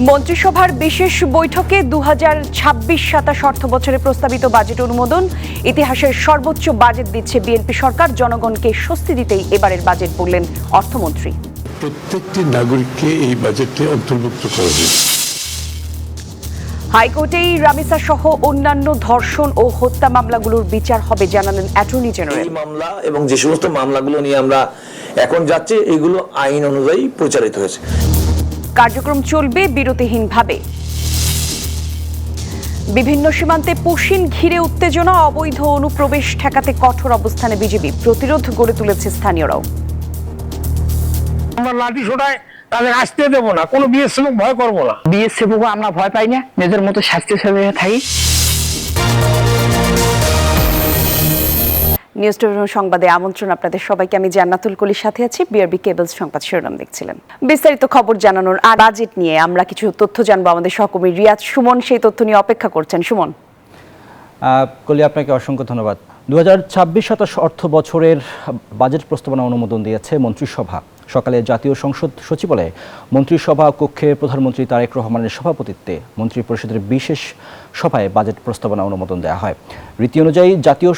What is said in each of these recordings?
মন্ত্রিসভার বিশেষ বৈঠকে 2026-27 অর্থবছরে প্রস্তাবিত বাজেট অনুমোদন। ইতিহাসের সর্বোচ্চ বাজেট দিচ্ছে বিএনপি সরকার। জনগণকে স্বস্তি দিতেই এবারের বাজেট বললেন অর্থমন্ত্রী। প্রত্যেকটি নাগরিককে এই বাজেটে অন্তর্ভুক্ত করা হয়েছে। হাইকোর্টেই রামিসা সহ অন্যান্য ধর্ষণ ও হত্যা মামলাগুলোর বিচার হবে জানালেন অ্যাটর্নি জেনারেল। এই মামলা এবং যে সমস্ত মামলাগুলো নিয়ে আমরা এখন যাচ্ছি এগুলো আইন অনুযায়ী পরিচালিত হয়েছে। কার্যক্রম চলবে বিরতিহীনভাবে। বিভিন্ন সীমান্তে পুশিন ঘিরে উত্তেজনা, অবৈধ অনুপ্রবেশ ঠেকাতে কঠোর অবস্থানে বিজেপি। প্রতিরোধ গড়ে তুলেছে স্থানীয়রাও। আমরা লাঠি ছোটায় তাদের আসতে দেবো না, কোনো বিএসএফ ভয় করবো না। বিএসএফ আমরা ভয় পাই না, নিজের মতো স্বাস্থ্যসেবা থাকি। নিউজ টোয়েন্টি সংবাদে আমন্ত্রণ আপনাদের সবাইকে। আমি জান্নাতুল কলির সাথে আছি। বিআরবি কেবলস সংবাদ শিরোনাম দেখছিলেন। বিস্তারিত খবর জানানোর আর বাজেট নিয়ে আমরা কিছু তথ্য জানবো। আমাদের সহকর্মী রিয়াজ সুমন সেই তথ্য নিয়ে অপেক্ষা করছেন। সুমন। কলি, আপনাকে অসংখ্য ধন্যবাদ। 2026-27 অর্থ বছরের বাজেট প্রস্তাবনা অনুমোদন দিয়েছে মন্ত্রিসভা। সকালে জাতীয় সংসদ সচিবালয়ে মন্ত্রিসভা কক্ষে প্রধানমন্ত্রী তারেক রহমানের সভাপতিত্বে মন্ত্রিপরিষদের বিশেষ সভায় বাজেট প্রস্তাবনা অনুমোদন দেওয়া হয়। রীতি অনুযায়ী জাতীয়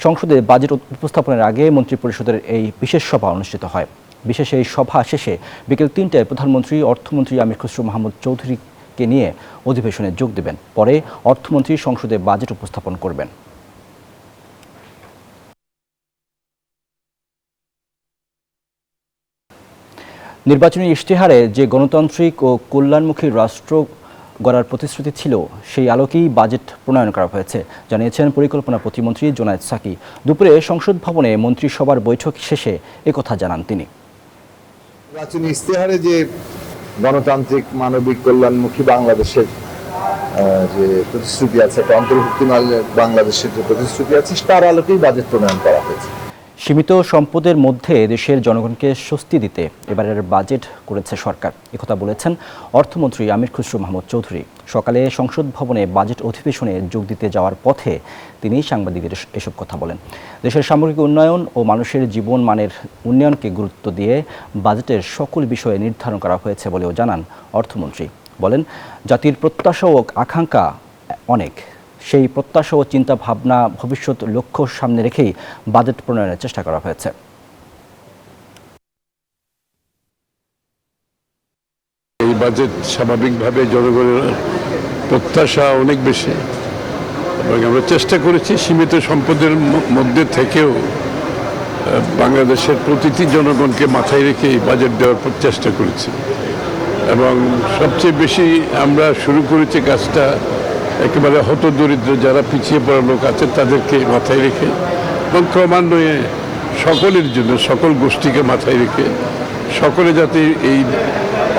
সংসদে বাজেট উপস্থাপনের আগে মন্ত্রিপরিষদের এই বিশেষ সভা অনুষ্ঠিত হয়। বিশেষ এই সভা শেষে বিকেল 3টায় প্রধানমন্ত্রী অর্থমন্ত্রী আমির খসরু মাহমুদ চৌধুরীকে নিয়ে অধিবেশনে যোগ দেবেন। পরে অর্থমন্ত্রী সংসদে বাজেট উপস্থাপন করবেন। নির্বাচনী ইশতেহারে যে গণতান্ত্রিক ও কল্যাণমুখী রাষ্ট্র গড়ার প্রতিশ্রুতি ছিল, সেই আলোকেই বাজেট প্রণয়ন করা হয়েছে জানিয়েছেন পরিকল্পনা প্রতিমন্ত্রী জোনায়েদ সাকি। দুপুরে সংসদ ভবনে মন্ত্রিসভার বৈঠক শেষে একথা জানান তিনি। নির্বাচনী ইশতেহারে যে গণতান্ত্রিক মানবিক কল্যাণমুখী বাংলাদেশের যে প্রতিশ্রুতি আছে, একটা অন্তর্ভুক্তি বাংলাদেশের যে প্রতিশ্রুতি আছে, তার আলোকেই বাজেট প্রণয়ন করা হয়েছে। সীমিত সম্পদের মধ্যে দেশের জনগণকে স্বস্তি দিতে এবারের বাজেট করেছে সরকার, একথা বলেছেন অর্থমন্ত্রী আমির খসরু মাহমুদ চৌধুরী। সকালে সংসদ ভবনে বাজেট অধিবেশনে যোগ দিতে যাওয়ার পথে তিনি সাংবাদিকদের এসব কথা বলেন। দেশের সামগ্রিক উন্নয়ন ও মানুষের জীবন মানের উন্নয়নকে গুরুত্ব দিয়ে বাজেটের সকল বিষয়ে নির্ধারণ করা হয়েছে বলেও জানান অর্থমন্ত্রী। বলেন, জাতির প্রত্যাশা ও আকাঙ্ক্ষা অনেক, সেই প্রত্যাশা ও চিন্তা ভাবনা ভবিষ্যৎ লক্ষ্য সামনে রেখেই বাজেট প্রণয়নের চেষ্টা করা হয়েছে। এই বাজেট স্বাভাবিকভাবে জনগণের প্রত্যাশা অনেক বেশি এবং আমরা চেষ্টা করেছি সীমিত সম্পদের মধ্যে থেকেও বাংলাদেশের প্রতিটি জনগণকে মাথায় রেখে এই বাজেট দেওয়ার চেষ্টা করেছি এবং সবচেয়ে বেশি আমরা শুরু করেছি কাজটা একেবারে হতদরিদ্র যারা পিছিয়ে পড়া লোক আছে তাদেরকে মাথায় রেখে এবং ক্রমান্বয়ে সকলের জন্য সকল গোষ্ঠীকে মাথায় রেখে সকলে যাতে এই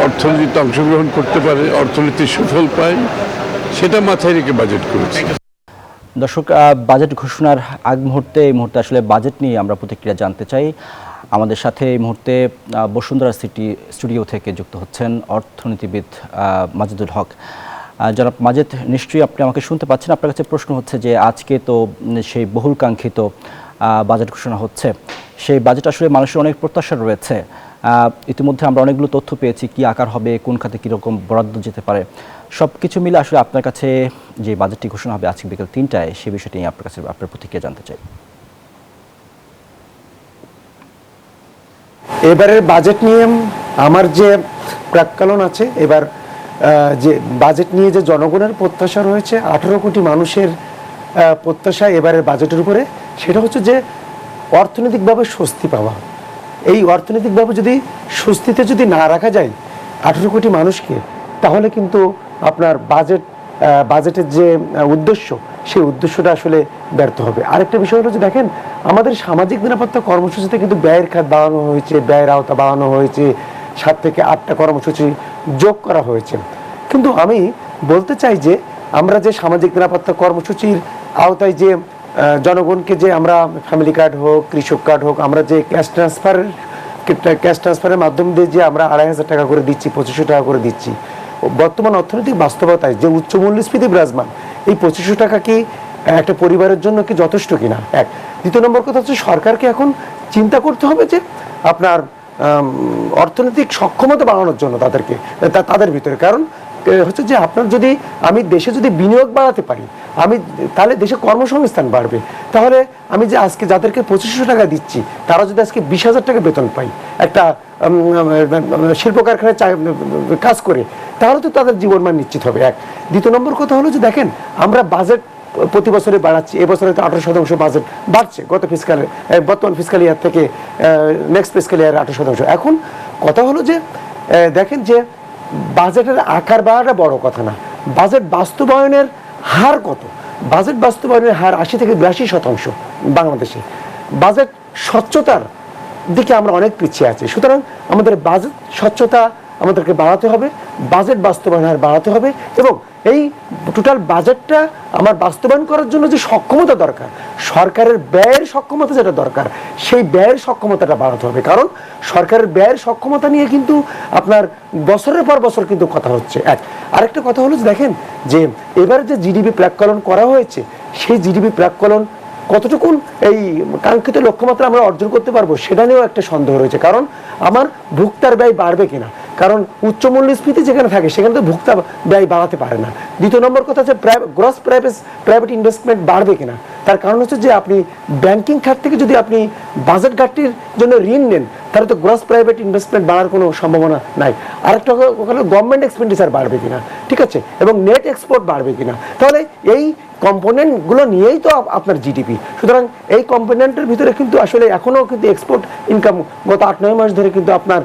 অর্থনীতিতে অংশগ্রহণ করতে পারে, অর্থনীতির সুফল পায়, সেটা মাথায় রেখে বাজেট করেছি। দর্শক, বাজেট ঘোষণার আগ মুহূর্তে এই মুহূর্তে আসলে বাজেট নিয়ে আমরা প্রতিক্রিয়া জানতে চাই। আমাদের সাথে এই মুহূর্তে বসুন্ধরা সিটি স্টুডিও থেকে যুক্ত হচ্ছেন অর্থনীতিবিদ মাজেদুল হক। জনাব মাজেদ, নিশ্চয়ই আপনি আমাকে শুনতে পাচ্ছেন। আপনার কাছে প্রশ্ন হচ্ছে যে আজকে তো সেই বহুল কাঙ্ক্ষিত বাজেট ঘোষণা হচ্ছে, সেই বাজেট আসলে মানুষের অনেক প্রত্যাশা রয়েছে। ইতিমধ্যে আমরা অনেকগুলো তথ্য পেয়েছি, কি আকার হবে, কোন খাতে কীরকম বরাদ্দ যেতে পারে, সব কিছু মিলে আসলে আপনার কাছে যে বাজেটটি ঘোষণা হবে আজকে বিকেল 3টায়, সে বিষয়টি নিয়ে আপনার কাছে আপনার প্রতিক্রিয়া জানতে চাই। এবারের বাজেট নিয়ে আমার যে প্রাক্কলন আছে, এবার যে বাজেট নিয়ে যে জনগণের প্রত্যাশা রয়েছে, 18 কোটি মানুষের প্রত্যাশা এবারের বাজেটের উপরে, সেটা হচ্ছে যে অর্থনৈতিকভাবে স্বস্তি পাওয়া। এই অর্থনৈতিকভাবে যদি স্বস্তিতে যদি না রাখা যায় 18 কোটি মানুষকে, তাহলে কিন্তু আপনার বাজেটের যে উদ্দেশ্য, সেই উদ্দেশ্যটা আসলে ব্যর্থ হবে। আরেকটা বিষয় হলো যে দেখেন, আমাদের সামাজিক নিরাপত্তা কর্মসূচিতে কিন্তু ব্যয়ের খাত বাড়ানো হয়েছে, ব্যয়ের আওতা বাড়ানো হয়েছে, 7 থেকে 8টা কর্মসূচি যোগ করা হয়েছে। কিন্তু আমি বলতে চাই যে আমরা যে সামাজিক নিরাপত্তা কর্মসূচির আওতায় যে জনগণকে যে আমরা ফ্যামিলি কার্ড হোক, কৃষক কার্ড হোক, আমরা যে ক্যাশ ট্রান্সফারের মাধ্যম দিয়ে যে আমরা 2,500 টাকা করে দিচ্ছি, 2500 টাকা করে দিচ্ছি, বর্তমান অর্থনৈতিক বাস্তবতায় যে উচ্চ মূল্যস্ফীতি বিরাজমান, এই 2500 টাকা কি একটা পরিবারের জন্য কি যথেষ্ট কিনা? এক। দ্বিতীয় নম্বর কথা হচ্ছে, সরকারকে এখন চিন্তা করতে হবে যে আপনার অর্থনৈতিক সক্ষমতা বাড়ানোর জন্য তাদেরকে তাদের ভিতরে। কারণ হচ্ছে যে আপনার যদি আমি দেশে যদি বিনিয়োগ বাড়াতে পারি তাহলে দেশে কর্মসংস্থান বাড়বে। তাহলে আমি যে আজকে যাদেরকে 2500 টাকা দিচ্ছি তারা যদি আজকে 20,000 টাকা বেতন পাই একটা শিল্প কারখানায় কাজ করে, তাহলে তো তাদের জীবনমান নিশ্চিত হবে। এক। দ্বিতীয় নম্বর কথা হলো যে দেখেন আমরা বাজেট প্রতি বছরে বাড়াচ্ছি, এবছরে তো 18% বাজেট বাড়ছে বর্তমান ফিসকাল ইয়ার থেকে নেক্সট ফিসকাল ইয়ার 18%। এখন কথা হলো যে দেখেন যে বাজেটের আকার বাড়াটা বড় কথা না, বাজেট বাস্তবায়নের হার কত। বাজেট বাস্তবায়নের হার 80 থেকে 82% বাংলাদেশে। বাজেট স্বচ্ছতার দিকে আমরা অনেক পিছিয়ে আছি। সুতরাং আমাদের বাজেট স্বচ্ছতা আমাদেরকে বাড়াতে হবে, বাজেট বাস্তবায়ন হার বাড়াতে হবে, এবং এই টোটাল বাজেটটা আমার বাস্তবায়ন করার জন্য যে সক্ষমতা দরকার, সরকারের ব্যয়ের সক্ষমতা যেটা দরকার, সেই ব্যয়ের সক্ষমতাটা বাড়াতে হবে। কারণ সরকারের ব্যয়ের সক্ষমতা নিয়ে কিন্তু আপনার বছরের পর বছর কিন্তু কথা হচ্ছে। আরেকটা কথা হলো যে দেখেন যে এবার যে জিডিপি প্রাক্কলন করা হয়েছে, সেই জিডিপি প্রাক্কলন কতটুকুন এই কাঙ্ক্ষিত লক্ষ্যমাত্রা আমরা অর্জন করতে পারবো সেটা নিয়েও একটা সন্দেহ রয়েছে। কারণ আমার ভোক্তার ব্যয় বাড়বে কিনা, কারণ উচ্চ মূল্যস্ফীতি যেখানে থাকে সেখানে তো ভোক্তা ব্যয় বাড়াতে পারে না। দ্বিতীয় নম্বর কথা হচ্ছে গ্রস প্রাইভেট ইনভেস্টমেন্ট বাড়বে কিনা, তার কারণ হচ্ছে যে আপনি ব্যাংকিং খাত থেকে যদি আপনি বাজেট ঘাটতির জন্য ঋণ নেন তাহলে তো গ্রস প্রাইভেট ইনভেস্টমেন্ট বাড়ার কোনো সম্ভাবনা নাই। আরেকটা ওখানে গভর্নমেন্ট এক্সপেন্ডিচার বাড়বে কিনা, ঠিক আছে, এবং নেট এক্সপোর্ট বাড়বে কিনা। তাহলে এই কম্পোনেন্টগুলো নিয়েই তো আপনার জিডিপি। সুতরাং এই কম্পোনেন্টের ভিতরে কিন্তু আসলে এখনও কিন্তু এক্সপোর্ট ইনকাম গত 8-9 মাস ধরে কিন্তু আপনার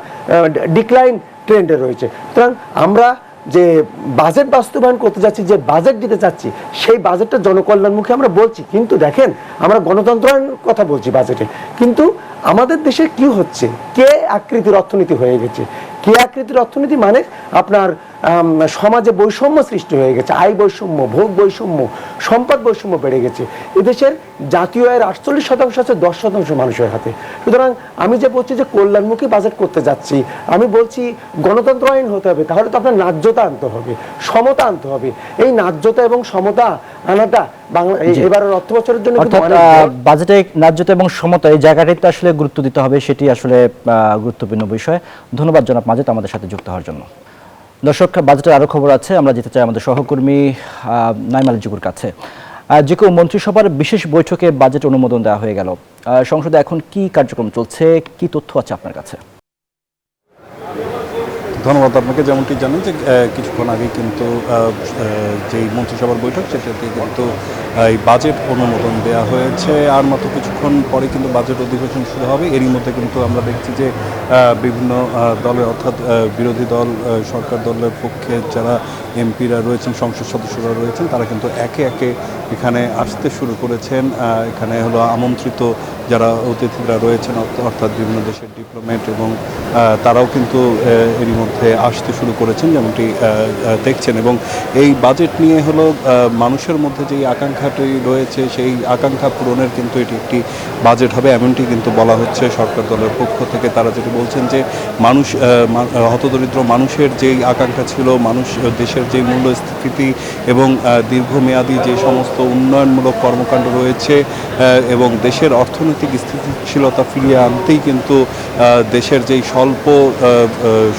ডিক্লাইন ট্রেন্ডে রয়েছে। সুতরাং আমরা যে বাজেট বাস্তবায়ন করতে যাচ্ছি, যে বাজেট দিতে চাচ্ছি, সেই বাজেটটা জনকল্যাণমুখী আমরা বলছি, কিন্তু দেখেন আমরা গণতন্ত্রের কথা বলছি বাজেটে, কিন্তু আমাদের দেশে কি হচ্ছে, কে আকৃতির অর্থনীতি হয়ে গেছে। কে আকৃতির অর্থনীতি মানে আপনার সমাজে বৈষম্য সৃষ্টি হয়ে গেছে, আয় বৈষম্য, ভোগ বৈষম্য, সম্পদ বৈষম্য বেড়ে গেছে। এদেশের জাতীয় আয়ের 48% আছে 10% মানুষের হাতে। সুতরাং আমি যে বলছি যে কল্যাণমুখী বাজেট করতে যাচ্ছি, আমি বলছি গণতন্ত্র আইন হতে হবে, তাহলে তো আপনার ন্যায্যতা আনতে হবে, সমতা আনতে হবে। এই ন্যায্যতা এবং সমতা আনাটা এবারের অর্থ বছরের জন্য বাজেটে ন্যায্যতা এবং সমতা এই জায়গাটাই তো আসলে গুরুত্ব দিতে হবে, সেটি আসলে গুরুত্বপূর্ণ বিষয়। ধন্যবাদ জনাব মাজেদ আমাদের সাথে যুক্ত হওয়ার জন্য। দর্শক, বাজেটের আরো খবর আছে, আমরা যেতে চাই আমাদের সহকর্মী নাইম আলী জিকুর কাছে। জিকু, মন্ত্রিসভার বিশেষ বৈঠকে বাজেট অনুমোদন দেওয়া হয়ে গেল, সংসদে এখন কি কার্যক্রম চলছে, কি তথ্য আছে আপনার কাছে? ধন্যবাদ আপনাকে। যেমনটি জানেন যে কিছুক্ষণ আগে কিন্তু যেই মন্ত্রিসভার বৈঠক সেটাতে কিন্তু এই বাজেট অনুমোদন দেওয়া হয়েছে। আর মাত্র কিছুক্ষণ পরে কিন্তু বাজেট অধিবেশন শুরু হবে। এরই মধ্যে কিন্তু আমরা দেখছি যে বিভিন্ন দলের, অর্থাৎ বিরোধী দল, সরকার দলের পক্ষে যারা এমপিরা রয়েছেন, সংসদ সদস্যরা রয়েছেন, তারা কিন্তু একে একে এখানে আসতে শুরু করেছেন। এখানে হলো আমন্ত্রিত যারা অতিথিরা রয়েছেন, অর্থাৎ বিভিন্ন দেশের ডিপ্লোম্যাট, এবং তারাও কিন্তু এরই মধ্যে আসতে শুরু করেছেন যেমনটি দেখছেন। এবং এই বাজেট নিয়ে হলো মানুষের মধ্যে যেই আকাঙ্ক্ষাটি রয়েছে সেই আকাঙ্ক্ষা পূরণের কিন্তু এটি একটি বাজেট হবে, এমনটি কিন্তু বলা হচ্ছে সরকার দলের পক্ষ থেকে। তারা যেটি বলছেন যে মানুষ, হতদরিদ্র মানুষের যেই আকাঙ্ক্ষা ছিল, মানুষ দেশের যে মূল্যস্ফীতি এবং দীর্ঘমেয়াদী যে সমস্ত উন্নয়নমূলক কর্মকাণ্ড রয়েছে এবং দেশের অর্থনৈতিক স্থিতিশীলতা ফিরিয়ে আনতেই কিন্তু দেশের যেই স্বল্প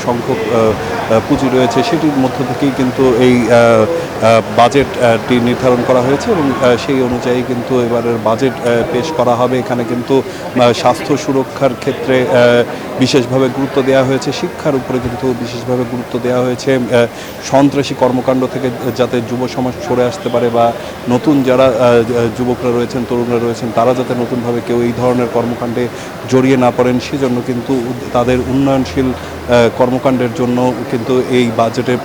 সংখ্যক পুঁজি রয়েছে সেটির মধ্য থেকেই কিন্তু এই বাজেটটি নির্ধারণ করা হয়েছে এবং সেই অনুযায়ী কিন্তু এবারের বাজেট পেশ করা হবে। এখানে কিন্তু স্বাস্থ্য সুরক্ষার ক্ষেত্রে বিশেষভাবে গুরুত্ব দেওয়া হয়েছে, শিক্ষার উপরে কিন্তু বিশেষভাবে গুরুত্ব দেওয়া হয়েছে, সন্ত্রাসী কর্মকাণ্ড থেকে যাতে যুব সমাজ সরে আসতে পারে বা নতুন যারা যুবকরা রয়েছেন, তরুণরা রয়েছেন, তারা যাতে নতুনভাবে কেউ এই ধরনের কর্মকাণ্ডে জড়িয়ে না পড়েন, সেজন্য কিন্তু তাদের উন্নয়নশীল কর্মকাণ্ডের জন্য কিন্তু এই বাজেটের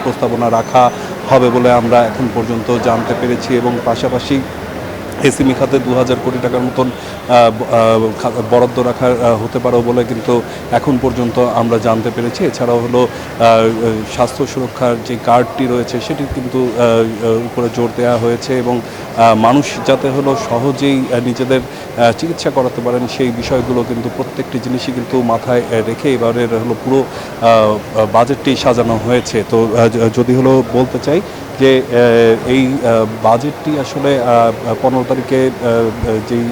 প্রস্তাবনা রাখা হবে বলে আমরা এখন পর্যন্ত জানতে পেরেছি। এবং পাশাপাশি এসএমই খাতে 2000 কোটি টাকার মতন বরাদ্দ রাখা হতে পারে বলে কিন্তু এখন পর্যন্ত আমরা জানতে পেরেছি। এছাড়াও হলো স্বাস্থ্য সুরক্ষার যে কার্ডটি রয়েছে সেটি কিন্তু উপরে জোর দেওয়া হয়েছে এবং মানুষ যাতে হলো সহজেই নিজেদের চিকিৎসা করাতে পারেন সেই বিষয়গুলো কিন্তু প্রত্যেকটি জিনিসই কিন্তু মাথায় রেখে এবারের হলো পুরো বাজেটটি সাজানো হয়েছে। তো যদি হলো বলতে চাই যে এই বাজেটটি আসলে 15 তারিখে যেই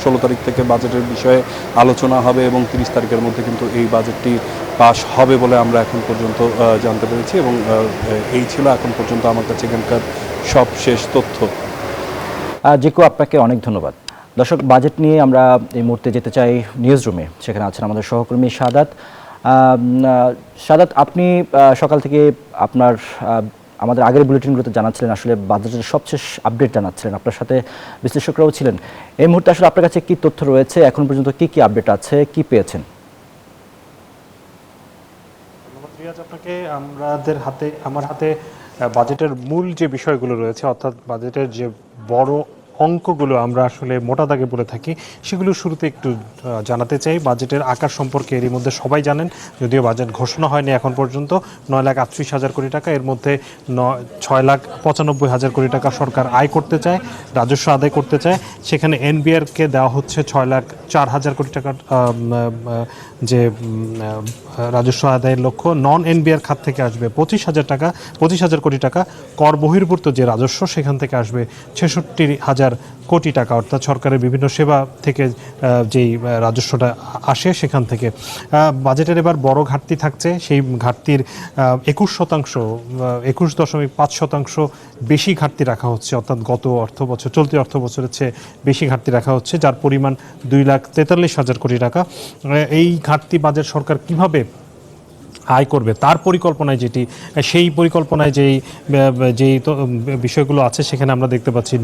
16 তারিখ থেকে বাজেটের বিষয়ে আলোচনা হবে এবং 30 তারিখের মধ্যে কিন্তু এই বাজেটটি পাস হবে বলে আমরা এখন পর্যন্ত জানতে পেরেছি এবং এই ছিল এখন পর্যন্ত আমার কাছে এখানকার সব শেষ তথ্য। জিকু, আপনাকে অনেক ধন্যবাদ। দর্শক, বাজেট নিয়ে আমরা এই মুহূর্তে যেতে চাই নিউজ রুমে। সেখানে আছেন আমাদের সহকর্মী সাদাত। সাদাত, আপনি সকাল থেকে আপনার আমাদের আগের বুলেটিনগুলোতে জানাচ্ছিলেন, আসলে বাজেটের সবশেষ আপডেট জানাচ্ছিলেন, আপনার সাথে বিশ্লেষকরাও ছিলেন। এই মুহূর্তে আসলে আপনার কাছে কী তথ্য রয়েছে, এখন পর্যন্ত কি কি আপডেট আছে, কি পেয়েছেন? ধন্যবাদ রিয়াজ আপনাকে। আমার হাতে বাজেটের মূল যে বিষয়গুলো রয়েছে, অর্থাৎ বাজেটের যে বড় অঙ্কগুলো আমরা আসলে মোটা দাগে বলে থাকি, সেগুলো শুরুতে একটু জানাতে চাই। বাজেটের আকার সম্পর্কে এরই মধ্যে সবাই জানেন, যদিও বাজেট ঘোষণা হয়নি এখন পর্যন্ত। 9,38,000 কোটি টাকা, এর মধ্যে 6,95,000 কোটি টাকা সরকার আয় করতে চায়, রাজস্ব আদায় করতে চায়। সেখানে এনবিআরকে দেওয়া হচ্ছে 6,04,000 কোটি টাকার যে রাজস্ব আদায়ের লক্ষ্য। নন এনবিআর খাত থেকে আসবে 25,000 কোটি টাকা। কর বহির্ভূত যে রাজস্ব, সেখান থেকে আসবে 66,000 কোটি টাকা, অর্থাৎ সরকারের বিভিন্ন সেবা থেকে যেই রাজস্বটা আসে সেখান থেকে। বাজেটের এবার বড় ঘাটতি থাকছে, সেই ঘাটতির 21.5% বেশি ঘাটতি রাখা হচ্ছে, অর্থাৎ গত অর্থবছর, চলতি অর্থ বছরের চেয়ে বেশি ঘাটতি রাখা হচ্ছে, যার পরিমাণ 2,43,000 কোটি টাকা। এই ঘাটতি বাজেট সরকার কিভাবে আয় করবে তার পরিকল্পনায় সেই পরিকল্পনায় যেই বিষয়গুলো আছে, সেখানে আমরা দেখতে পাচ্ছি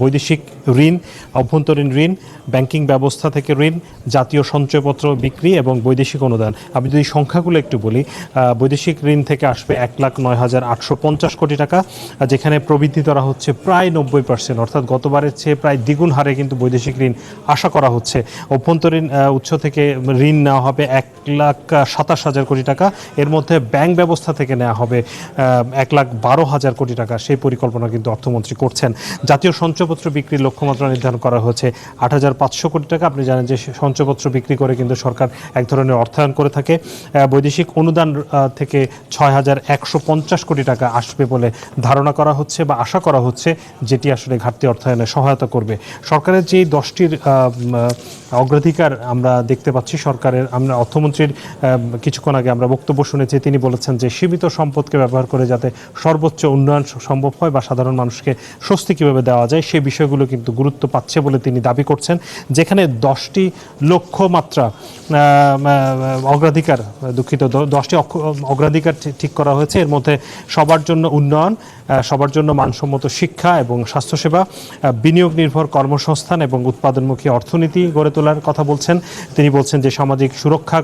বৈদেশিক ঋণ, অভ্যন্তরীণ ঋণ, ব্যাংকিং ব্যবস্থা থেকে ঋণ, জাতীয় সঞ্চয়পত্র বিক্রি এবং বৈদেশিক অনুদান। আমি যদি সংখ্যাগুলো একটু বলি, বৈদেশিক ঋণ থেকে আসবে 1,09,850 কোটি টাকা, যেখানে প্রবৃদ্ধি ধরা হচ্ছে প্রায় 90%, অর্থাৎ গতবারের চেয়ে প্রায় দ্বিগুণ হারে কিন্তু বৈদেশিক ঋণ আশা করা হচ্ছে। অভ্যন্তরীণ উৎস থেকে ঋণ নেওয়া হবে 1,27,000 কোটি টাকা, এর মধ্যে ব্যাংক ব্যবস্থা থেকে নেওয়া হবে 1,12,000 কোটি টাকা। সেই পরিকল্পনা কিন্তু অর্থমন্ত্রী করছেন। জাতীয় সঞ্চয়পত্র বিক্রির লক্ষ্যমাত্রা নির্ধারণ করা হয়েছে 8,500 কোটি টাকা। আপনি জানেন যে সঞ্চয়পত্র বিক্রি করে কিন্তু সরকার এক ধরনের অর্থায়ন করে থাকে। বৈদেশিক অনুদান থেকে 6,150 কোটি টাকা আসবে বলে ধারণা করা হচ্ছে বা আশা করা হচ্ছে, যেটি আসলে ঘাটতি অর্থায়নে সহায়তা করবে। সরকারের যেই 10টির অগ্রাধিকার আমরা দেখতে পাচ্ছি সরকারের, আমরা অর্থমন্ত্রীর কিছুক্ষণ আগে আমরা বক্তব্য শুনেছি, তিনি বলেছেন যে সীমিত সম্পদকে ব্যবহার করে যাতে সর্বোচ্চ উন্নয়ন সম্ভব হয় বা সাধারণ মানুষকে স্বস্তি কীভাবে দেওয়া যায়, সেই বিষয়গুলো কিন্তু গুরুত্ব পাচ্ছে বলে তিনি দাবি করছেন। যেখানে 10টি লক্ষ্যমাত্রা অগ্রাধিকার, 10টি অগ্রাধিকার ঠিক করা হয়েছে। এর মধ্যে সবার জন্য উন্নয়ন, সবার জন্য মানসম্মত শিক্ষা এবং স্বাস্থ্যসেবা, বিনিয়োগ নির্ভর কর্মসংস্থান এবং উৎপাদনমুখী অর্থনীতি গড়ে তোলার কথা বলছেন। তিনি বলছেন যে সামাজিক সুরক্ষা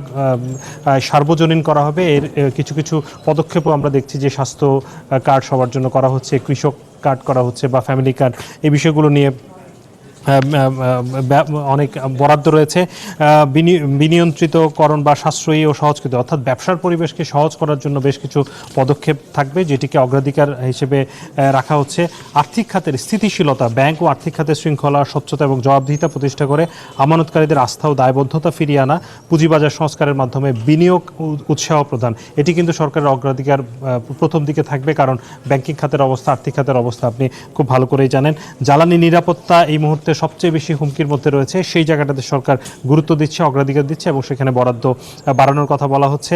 সার্বজনীন করা হবে। এর কিছু কিছু পদক্ষেপও আমরা দেখছি, যে স্বাস্থ্য কার্ড সবার জন্য করা হচ্ছে, কৃষক কার্ড করা হচ্ছে বা ফ্যামিলি কার্ড, এই বিষয়গুলো নিয়ে অনেক বরাদ্দ রয়েছে। বিনিয়ন্ত্রিতকরণ বা সাশ্রয়ী ও সহজকৃত, অর্থাৎ ব্যবসার পরিবেশকে সহজ করার জন্য বেশ কিছু পদক্ষেপ থাকবে, যেটিকে অগ্রাধিকার হিসেবে রাখা হচ্ছে। আর্থিক খাতের স্থিতিশীলতা, ব্যাংক ও আর্থিক খাতের শৃঙ্খলা, স্বচ্ছতা এবং জবাবদিহিতা প্রতিষ্ঠা করে আমানতকারীদের আস্থা ও দায়বদ্ধতা ফিরিয়ে আনা, পুঁজিবাজার সংস্কারের মাধ্যমে বিনিয়োগ উৎসাহ প্রদান, এটি কিন্তু সরকারের অগ্রাধিকার প্রথম দিকে থাকবে। কারণ ব্যাংকিং খাতের অবস্থা, আর্থিক খাতের অবস্থা আপনি খুব ভালো করেই জানেন। জ্বালানি নিরাপত্তা এই মুহূর্তে সবচেয়ে বেশি হুমকির মধ্যে রয়েছে, সেই জায়গাটাতে সরকার গুরুত্ব দিচ্ছে, অগ্রাধিকার দিচ্ছে এবং সেখানে বরাদ্দ বাড়ানোর কথা বলা হচ্ছে।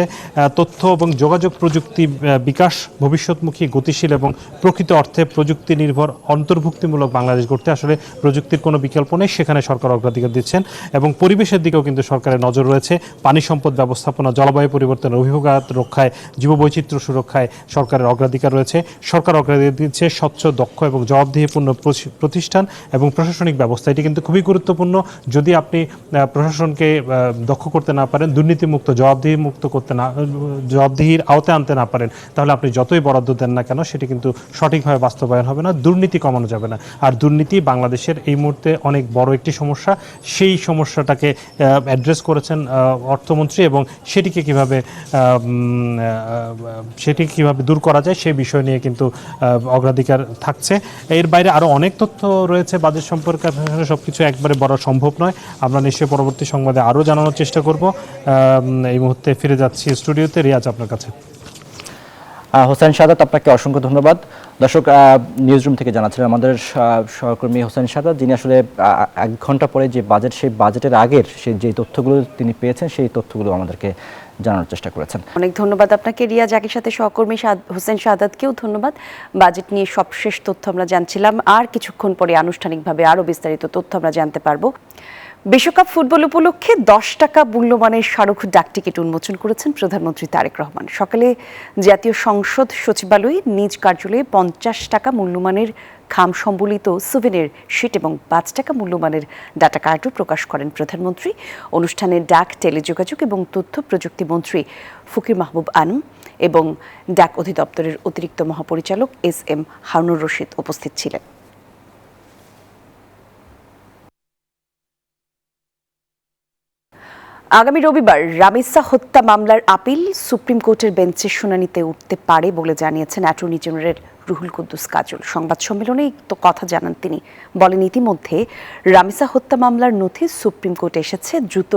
তথ্য এবং যোগাযোগ প্রযুক্তি বিকাশ, ভবিষ্যৎমুখী, গতিশীল এবং প্রকৃত অর্থে প্রযুক্তি নির্ভর অন্তর্ভুক্তিমূলক বাংলাদেশ গড়তে আসলে প্রযুক্তির কোনো বিকল্প নেই, সেখানে সরকার অগ্রাধিকার দিচ্ছেন। এবং পরিবেশের দিকেও কিন্তু সরকারের নজর রয়েছে। পানি সম্পদ ব্যবস্থাপনা, জলবায়ু পরিবর্তনের অভিঘাত রক্ষায়, জীববৈচিত্র্য সুরক্ষায় সরকারের অগ্রাধিকার রয়েছে। সরকার অগ্রাধিকার দিচ্ছে স্বচ্ছ, দক্ষ এবং জবাবদিহিপূর্ণ প্রতিষ্ঠান এবং প্রশাসনিক ব্যবস্থা। এটি কিন্তু খুবই গুরুত্বপূর্ণ। যদি আপনি প্রশাসনকে দক্ষ করতে না পারেন, দুর্নীতিমুক্ত, জবাবদিহির আওতায় আনতে না পারেন, তাহলে আপনি যতই বরাদ্দ দেন না কেন, সেটি কিন্তু সঠিকভাবে বাস্তবায়ন হবে না, দুর্নীতি কমানো যাবে না। আর দুর্নীতি বাংলাদেশের এই মুহূর্তে অনেক বড় একটি সমস্যা। সেই সমস্যাটাকে অ্যাড্রেস করেছেন অর্থমন্ত্রী এবং সেটিকে কিভাবে দূর করা যায় সেই বিষয় নিয়ে কিন্তু অগ্রাধিকার থাকছে। এর বাইরে আরও অনেক তথ্য রয়েছে বাজেট সম্পর্কে, সবকিছু একবারে বলা সম্ভব নয়। আমরা নিশ্চয়ই পরবর্তী সংবাদে আরও জানানোর চেষ্টা করব। এই মুহূর্তে ফিরে যাচ্ছি স্টুডিওতে। রিয়াজ, আপনার কাছে। হোসেন সাদাত, আপনাকে অসংখ্য ধন্যবাদ। দর্শক, নিউজরুম থেকে জানাচ্ছিলেন আমাদের সহকর্মী হোসেন সাদাত, যিনি আসলে 1 ঘন্টা পরে যে বাজেট, সেই বাজেটের আগের যে তথ্যগুলো তিনি পেয়েছেন সেই তথ্যগুলো আমাদেরকে জানানোর চেষ্টা করেছেন। অনেক ধন্যবাদ আপনাকে রিয়া, জাকির সাথে সহকর্মী হোসেন সাদাতকেও ধন্যবাদ। বাজেট নিয়ে সবশেষ তথ্য আমরা জানছিলাম, আর কিছুক্ষণ পরে আনুষ্ঠানিকভাবে আরও বিস্তারিত তথ্য আমরা জানতে পারবো। বিশ্বকাপ ফুটবল উপলক্ষে 10 টাকা মূল্যমানের স্মারক ডাকটিকিট উন্মোচন করেছেন প্রধানমন্ত্রী তারেক রহমান। সকালে জাতীয় সংসদ সচিবালয়ে নিজ কার্যালয়ে 50 টাকা মূল্যমানের খাম সম্বলিত সুভেনির শিট এবং 5 টাকা মূল্যমানের ডাটা কার্ডও প্রকাশ করেন প্রধানমন্ত্রী। অনুষ্ঠানে ডাক, টেলিযোগাযোগ এবং তথ্য প্রযুক্তি মন্ত্রী ফকির মাহবুব আলম এবং ডাক অধিদপ্তরের অতিরিক্ত মহাপরিচালক SM হারুনুর রশিদ উপস্থিত ছিলেন। আগামী রবিবার রামিসা হত্যা মামলার আপিল সুপ্রিম কোর্টের বেঞ্চে শুনানিতে উঠতে পারে বলে জানিয়েছেন অ্যাটর্নি জেনারেল রুহুল কুদ্দুস কাজল। সংবাদ সম্মেলনে তো কথা জানান তিনি, বলেন ইতিমধ্যে রামিসা হত্যা মামলার নথি সুপ্রিম কোর্টে এসেছে, দ্রুত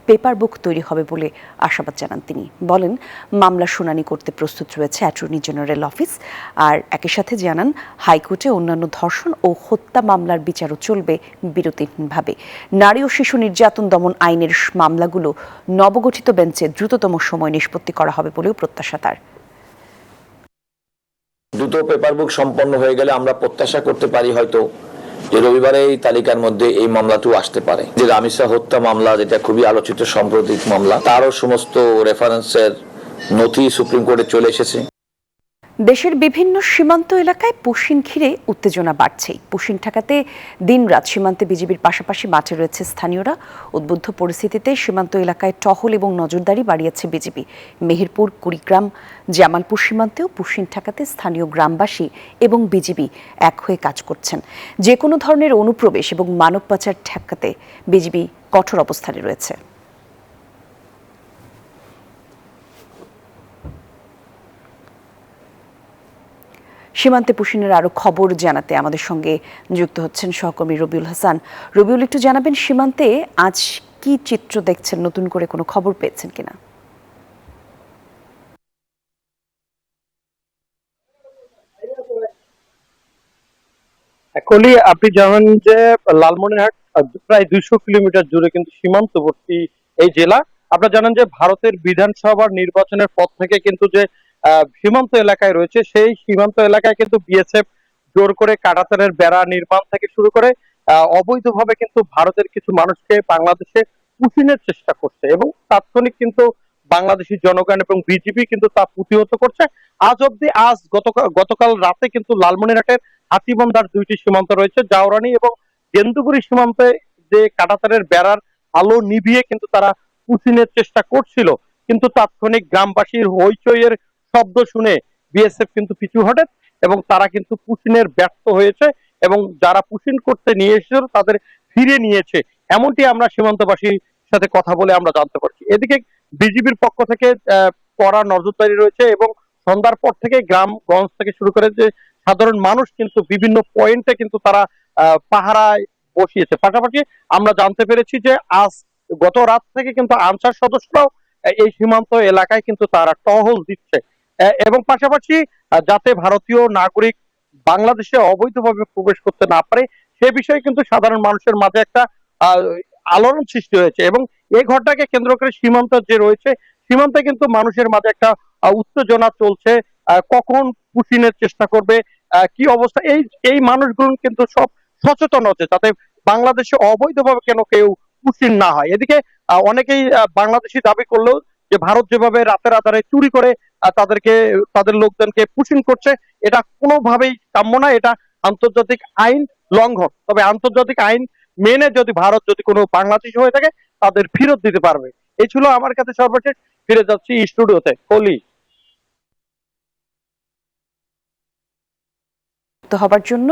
পেপার বুক তৈরি হবে বলে আশাবাদ জানান তিনি। বলেন মামলা শুনানি করতে প্রস্তুত রয়েছে অ্যাটর্নি জেনারেল অফিস। আর একই সাথে জানান হাইকোর্টে অন্যান্য ধর্ষণ ও হত্যা মামলার বিচারও চলবে বিরতিহীনভাবে। নারী ও শিশু নির্যাতন দমন আইনের মামলাগুলো নবগঠিত বেঞ্চে দ্রুততম সময় নিষ্পত্তি করা হবে বলেও প্রত্যাশা তার। দ্রুত পেপার বুক সম্পন্ন হয়ে গেলে আমরা প্রত্যাশা করতে পারি হয়তো যে রবিবারে এই তালিকার মধ্যে এই মামলাটিও আসতে পারে। যে রামিসা হত্যা মামলা, যেটা খুবই আলোচিত সাম্প্রতিক মামলা, তারও সমস্ত রেফারেন্সের নথি সুপ্রিম কোর্টে চলে এসেছে। দেশের বিভিন্ন সীমান্ত এলাকায় পুশিন ঘিরে উত্তেজনা বাড়ছেই। পুশিন ঠেকাতে দিনরাত সীমান্তে বিজিবির পাশাপাশি মাঠে রয়েছে স্থানীয়রা। উদ্বুদ্ধ পরিস্থিতিতে সীমান্ত এলাকায় টহল এবং নজরদারি বাড়িয়েছে বিজিবি। মেহেরপুর, কুড়িগ্রাম, জামালপুর সীমান্তেও পুশিন ঠেকাতে স্থানীয় গ্রামবাসী এবং বিজিবি এক হয়ে কাজ করছেন। যে কোনো ধরনের অনুপ্রবেশ এবং মানব পাচার ঠেকাতে বিজিবি কঠোর অবস্থানে রয়েছে। সীমান্তে পুশিনের আরো খবর জানাতে আমাদের সঙ্গে যুক্ত হচ্ছেন সহকর্মী রবিউল হাসান। রবিউল, একটু জানাবেন সীমান্তে আজ কি চিত্র দেখছেন, নতুন করে কোনো খবর পেয়েছেন কিনা? অ্যাকচুয়ালি আপনি জানেন যে লালমনিরহাট প্রায় 200 কিলোমিটার জুড়ে কিন্তু সীমান্তবর্তী এই জেলা। আপনারা জানেন যে ভারতের বিধানসভার নির্বাচনের পর থেকে কিন্তু যে সীমান্ত এলাকায় রয়েছে, সেই সীমান্ত এলাকায় কিন্তু বিএসএফ জোর করে কাঁটাতারের বেড়া নির্মাণ থেকে শুরু করে অবৈধভাবে কিন্তু ভারতের কিছু মানুষকে বাংলাদেশে পুষিনের চেষ্টা করছে এবং তাৎক্ষণিক কিন্তু বাংলাদেশি জনগণ এবং বিজিবি কিন্তু তা প্রতিহত করছে। আজ অব্দি গতকাল রাতে কিন্তু লালমনিরহাটের হাতিবন্ধার 2টি সীমান্ত রয়েছে, জাওরানি এবং কেন্দুগুড়ি সীমান্তে যে কাঁটাতারের বেড়ার আলো নিভিয়ে কিন্তু তারা পুষিনের চেষ্টা করছিল, কিন্তু তাৎক্ষণিক গ্রামবাসীর হইচইয়ের শব্দ শুনে বিএসএফ কিন্তু পিছু হটে এবং তারা কিন্তু পুশিনের ব্যর্থ হয়েছে এবং যারা পুশিন করতে নিয়ে এসেছিল তাদের ফিরে নিয়েছে, এমনটি আমরা সীমান্তবাসীর সাথে কথা বলে আমরা জানতে পারছি। এদিকে বিজিবির পক্ষ থেকে কড়া নজরদারি রয়েছে এবং সন্ধ্যার পর থেকে গ্রামগঞ্জ থেকে শুরু করে যে সাধারণ মানুষ কিন্তু বিভিন্ন পয়েন্টে কিন্তু তারা পাহারায় বসিয়েছে। পাশাপাশি আমরা জানতে পেরেছি যে আজ গত রাত থেকে কিন্তু আনসার সদস্যরাও এই সীমান্ত এলাকায় কিন্তু তারা টহল দিচ্ছে এবং পাশাপাশি যাতে ভারতীয় নাগরিক বাংলাদেশে অবৈধভাবে প্রবেশ করতে না পারে সে বিষয়ে কিন্তু সাধারণ মানুষের মাঝে একটা আলোড়ন সৃষ্টি হয়েছে এবং এই ঘটনাকে কেন্দ্র করে সীমান্ত যে রয়েছে সীমান্তে কিন্তু মানুষের মাঝে একটা উত্তেজনা চলছে, কখন পুশিনের চেষ্টা করবে, কি অবস্থা। এই মানুষগুলো কিন্তু সব সচেতন হচ্ছে যাতে বাংলাদেশে অবৈধভাবে কেন কেউ পুশিন না হয়। এদিকে অনেকেই বাংলাদেশি দাবি করলেও যে ভারত যেভাবে রাতের আধারে চুরি করে তাদের লোকজনকে পুশিন করছে, এটা কোনোভাবেই কাম্য না, এটা আন্তর্জাতিক আইন লঙ্ঘন। তবে আন্তর্জাতিক আইন মেনে যদি ভারত যদি কোনো বাংলাদেশি হয়ে থাকে তাদের ফেরত দিতে পারবে। এই ছিল আমার কাছে সর্বশেষ। ফিরে যাচ্ছি স্টুডিওতে। কলি হবার জন্য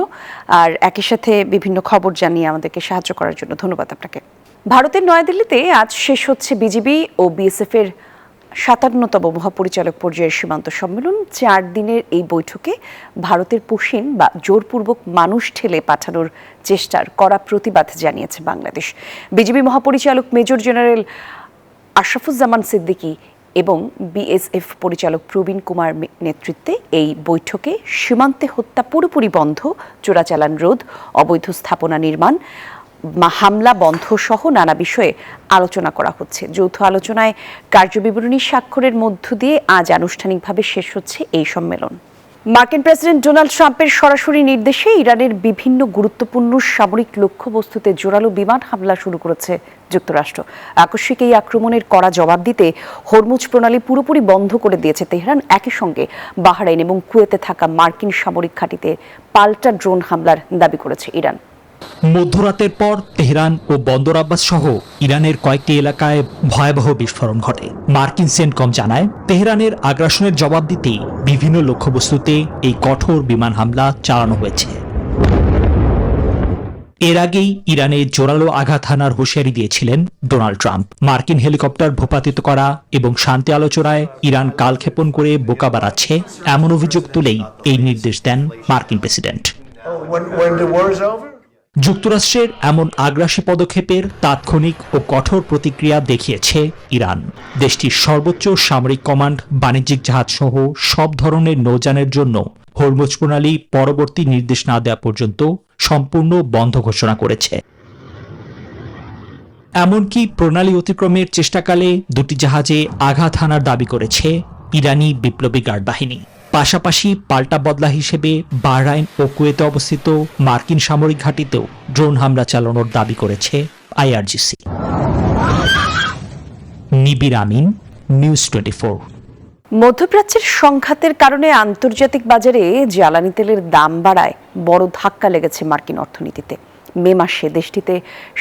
আর একই সাথে বিভিন্ন খবর জানিয়ে আমাদেরকে সাহায্য করার জন্য ধন্যবাদ আপনাকে। ভারতের নয়াদিল্লিতে আজ শেষ হচ্ছে বিজিবি ও বিএসএফ এর 57তম মহাপরিচালক পর্যায়ের সীমান্ত সম্মেলন। 4 দিনের এই বৈঠকে ভারতের পুশিন বা জোরপূর্বক মানুষ ঠেলে পাঠানোর চেষ্টার কড়া প্রতিবাদ জানিয়েছে বাংলাদেশ। বিজিবি মহাপরিচালক মেজর জেনারেল আশরাফুজ্জামান সিদ্দিকী এবং বিএসএফ পরিচালক প্রবীণ কুমার নেতৃত্বে এই বৈঠকে সীমান্তে হত্যা পুরোপুরি বন্ধ, চোরাচালান রোধ, অবৈধ স্থাপনা নির্মাণ, হামলা বন্ধ সহ নানা বিষয়ে আলোচনা করা হচ্ছে। যৌথ আলোচনায় কার্যবিবরণী স্বাক্ষরের মধ্য দিয়ে আজ আনুষ্ঠানিকভাবে শেষ হচ্ছে এই সম্মেলন। মার্কিন প্রেসিডেন্ট ডোনাল্ড ট্রাম্পের সরাসরি নির্দেশে ইরানের বিভিন্ন গুরুত্বপূর্ণ সামরিক লক্ষ্যবস্তুতে জোরালো বিমান হামলা শুরু করেছে যুক্তরাষ্ট্র। আকস্মিক এই আক্রমণের কড়া জবাব দিতে হরমুজ প্রণালী পুরোপুরি বন্ধ করে দিয়েছে তেহরান। একই সঙ্গে বাহরাইন এবং কুয়েতে থাকা মার্কিন সামরিক ঘাঁটিতে পাল্টা ড্রোন হামলার দাবি করেছে ইরান। মধ্যরাতের পর তেহরান ও বন্দর আব্বাস সহ ইরানের কয়েকটি এলাকায় ভয়াবহ বিস্ফোরণ ঘটে। মার্কিন সেন্টকম জানায়, তেহরানের আগ্রাসনের জবাব দিতেই বিভিন্ন লক্ষ্যবস্তুতে এই কঠোর বিমান হামলা চালানো হয়েছে। এর আগেই ইরানে জোরালো আঘাত হানার হুঁশিয়ারি দিয়েছিলেন ডোনাল্ড ট্রাম্প। মার্কিন হেলিকপ্টার ভূপাতিত করা এবং শান্তি আলোচনায় ইরান কালক্ষেপণ করে বোকা বাড়াচ্ছে এমন অভিযোগ তুলেই এই নির্দেশ দেন মার্কিন প্রেসিডেন্ট। যুক্তরাষ্ট্রের এমন আগ্রাসী পদক্ষেপের তাৎক্ষণিক ও কঠোর প্রতিক্রিয়া দেখিয়েছে ইরান। দেশটির সর্বোচ্চ সামরিক কমান্ড বাণিজ্যিক জাহাজ সহ সব ধরনের নৌযানের জন্য হরমুজ প্রণালী পরবর্তী নির্দেশ না দেওয়া পর্যন্ত সম্পূর্ণ বন্ধ ঘোষণা করেছে। এমনকি প্রণালী অতিক্রমের চেষ্টাকালে দুটি জাহাজে আঘাত হানার দাবি করেছে ইরানি বিপ্লবী গার্ড বাহিনী। পাশাপাশি পাল্টা বদলা হিসেবে বাহরাইন ও কুয়েতে অবস্থিত মার্কিন সামরিক ঘাঁটিতেও ড্রোন হামলা চালানোর দাবি করেছে আইআরজিসি। নিবির আমিন, নিউজ 24। মধ্যপ্রাচ্যের সংঘাতের কারণে আন্তর্জাতিক বাজারে জ্বালানি তেলের দাম বাড়ায় বড় ধাক্কা লেগেছে মার্কিন অর্থনীতিতে। মে মাসে দেশটিতে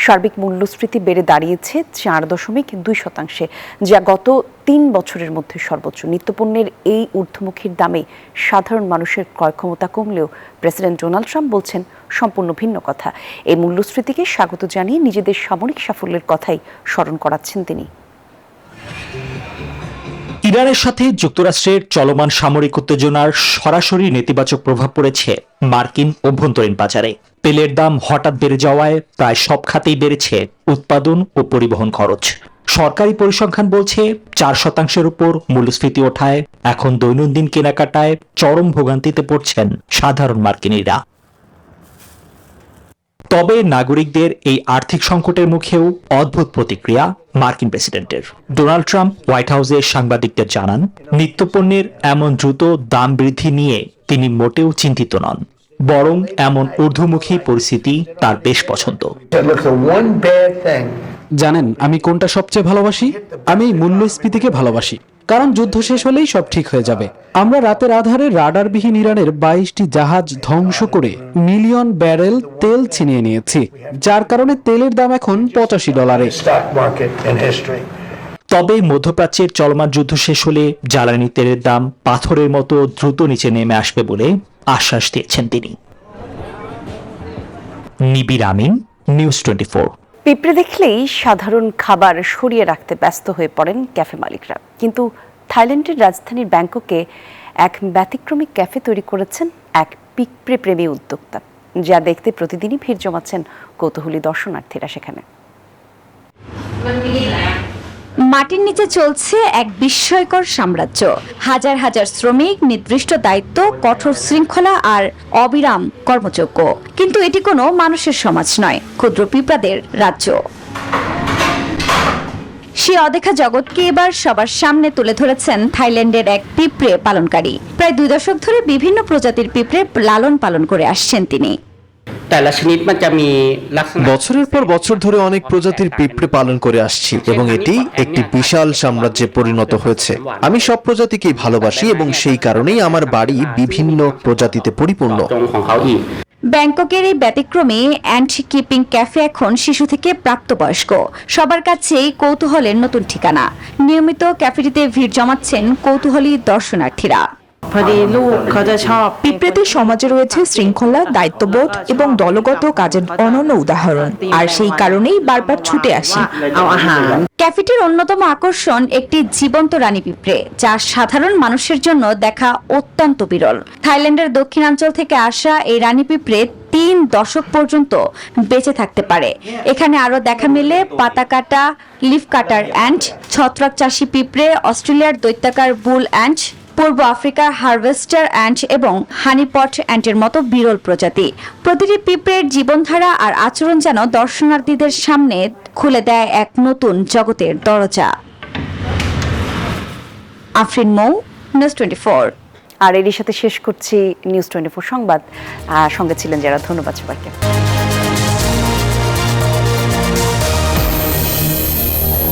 সার্বিক মূল্যস্ফীতি বেড়ে দাঁড়িয়েছে 4.2%, যা গত 3 বছরের মধ্যে সর্বোচ্চ। নিত্যপণ্যের এই ঊর্ধ্বমুখীর দামে সাধারণ মানুষের ক্রয় ক্ষমতা কমলেও প্রেসিডেন্ট ডোনাল্ড ট্রাম্প বলছেন সম্পূর্ণ ভিন্ন কথা। এই মূল্যস্ফীতিকে স্বাগত জানিয়ে নিজেদের সামরিক সাফল্যের কথাই স্মরণ করাচ্ছেন তিনি। ইরানের সাথে যুক্তরাষ্ট্রের চলমান সামরিক উত্তেজনার সরাসরি নেতিবাচক প্রভাব পড়েছে মার্কিন অভ্যন্তরীণ বাজারে। তেলের দাম হঠাৎ বেড়ে যাওয়ায় প্রায় সব খাতেই বেড়েছে উৎপাদন ও পরিবহন খরচ। সরকারি পরিসংখ্যান বলছে 4% উপর মূল্যস্ফীতি ওঠায় এখন দৈনন্দিন কেনাকাটায় চরম ভোগান্তিতে পড়ছেন সাধারণ মার্কিনীরা। তবে নাগরিকদের এই আর্থিক সংকটের মুখেও অদ্ভুত প্রতিক্রিয়া মার্কিন প্রেসিডেন্টের। ডোনাল্ড ট্রাম্প হোয়াইট হাউসে সাংবাদিকদের জানান, নিত্যপণ্যের এমন দ্রুত দাম বৃদ্ধি নিয়ে তিনি মোটেও চিন্তিত নন, বরং এমন ঊর্ধ্বমুখী পরিস্থিতি তার বেশ পছন্দ। জানেন আমি কোনটা সবচেয়ে ভালোবাসি? আমি মূল্যস্ফীতিকে ভালোবাসি, কারণ যুদ্ধ শেষ হলেই সব ঠিক হয়ে যাবে। আমরা রাতের আধারে রাডারবিহীন ইরানের 22টি জাহাজ ধ্বংস করে মিলিয়ন ব্যারেল তেল ছিনিয়ে নিয়েছি, যার কারণে তেলের দাম এখন $85। তবে মধ্যপ্রাচ্যের চলমান যুদ্ধ শেষ হলে জ্বালানি তেলের দাম পাথরের মতো দ্রুত নিচে নেমে আসবে বলে আশ্বাস দিয়েছেন তিনি। নিবির আমিন, নিউজ 24। পিঁপড়ে দেখলেই সাধারণ খাবার সরিয়ে রাখতে ব্যস্ত হয়ে পড়েন ক্যাফে মালিকরা, কিন্তু থাইল্যান্ডের রাজধানীর ব্যাংককে এক ব্যতিক্রমী ক্যাফে তৈরি করেছেন এক পিঁপড়ে প্রেমী উদ্যোক্তা, যা দেখতে প্রতিদিনই ভিড় জমাচ্ছেন কৌতূহলী দর্শনার্থীরা সেখানে। মাটির নিচে চলছে এক বিস্ময়কর সাম্রাজ্য। হাজার হাজার শ্রমিক, নির্দিষ্ট দায়িত্ব, কঠোর শৃঙ্খলা আর অবিরাম কর্মযোগ্য। কিন্তু এটি কোনো মানুষের সমাজ নয়, ক্ষুদ্র পিঁপড়াদের রাজ্য। সেই অদেখা জগৎকে এবার সবার সামনে তুলে ধরেছেন থাইল্যান্ডের এক পিঁপড়ে পালনকারী। প্রায় 2 দশক ধরে বিভিন্ন প্রজাতির পিঁপড়ে লালন পালন করে আসছেন তিনি। বছরের পর বছর ধরে অনেক প্রজাতির পিঁপড়ে পালন করে আসছি এবং এটি একটি বিশাল সাম্রাজ্যে পরিণত হয়েছে। আমি সব প্রজাতিকেই ভালোবাসি এবং সেই কারণেই আমার বাড়ি বিভিন্ন প্রজাতিতে পরিপূর্ণ। ব্যাংককের এই ব্যতিক্রমী অ্যান্ড কিপিং ক্যাফে এখন শিশু থেকে প্রাপ্তবয়স্ক সবার কাছেই কৌতূহলের নতুন ঠিকানা। নিয়মিত ক্যাফেটিতে ভিড় জমাচ্ছেন কৌতূহলী দর্শনার্থীরা। পিঁপড়েদের সমাজে রয়েছে শৃঙ্খলা, দায়িত্ববোধ এবং দলগত কাজের অনন্য উদাহরণ, আর সেই কারণেই বারবার ছুটে আসি। ক্যাফেটির অন্যতম আকর্ষণ একটি জীবন্ত রানী পিঁপড়ে, যা সাধারণ মানুষের জন্য দেখা অত্যন্ত বিরল। থাইল্যান্ডের দক্ষিণাঞ্চল থেকে আসা এই রানী পিঁপড়ে 3 দশক পর্যন্ত বেঁচে থাকতে পারে। এখানে আরো দেখা মেলে পাতা কাটা, লিফ কাটার অ্যান্ট, ছত্রাক চাষী পিঁপড়ে, অস্ট্রেলিয়ার দৈত্যাকার বুল অ্যান্ট, পূর্ব আফ্রিকার হারভেস্টার অ্যান্ট এবং হানিপট অ্যান্টের মতো বিরল প্রজাতি। প্রতিটি পিঁপড়ের জীবনধারা আর আচরণ যেন দর্শনার্থীদের সামনে খুলে দেয় এক নতুন জগতের দরজা। আফরিন মৌ, নিউজ 24। আর এরই সাথে শেষ করছি নিউজ 24 সংবাদ। সঙ্গে ছিলেন যারা, ধন্যবাদ সবাইকে।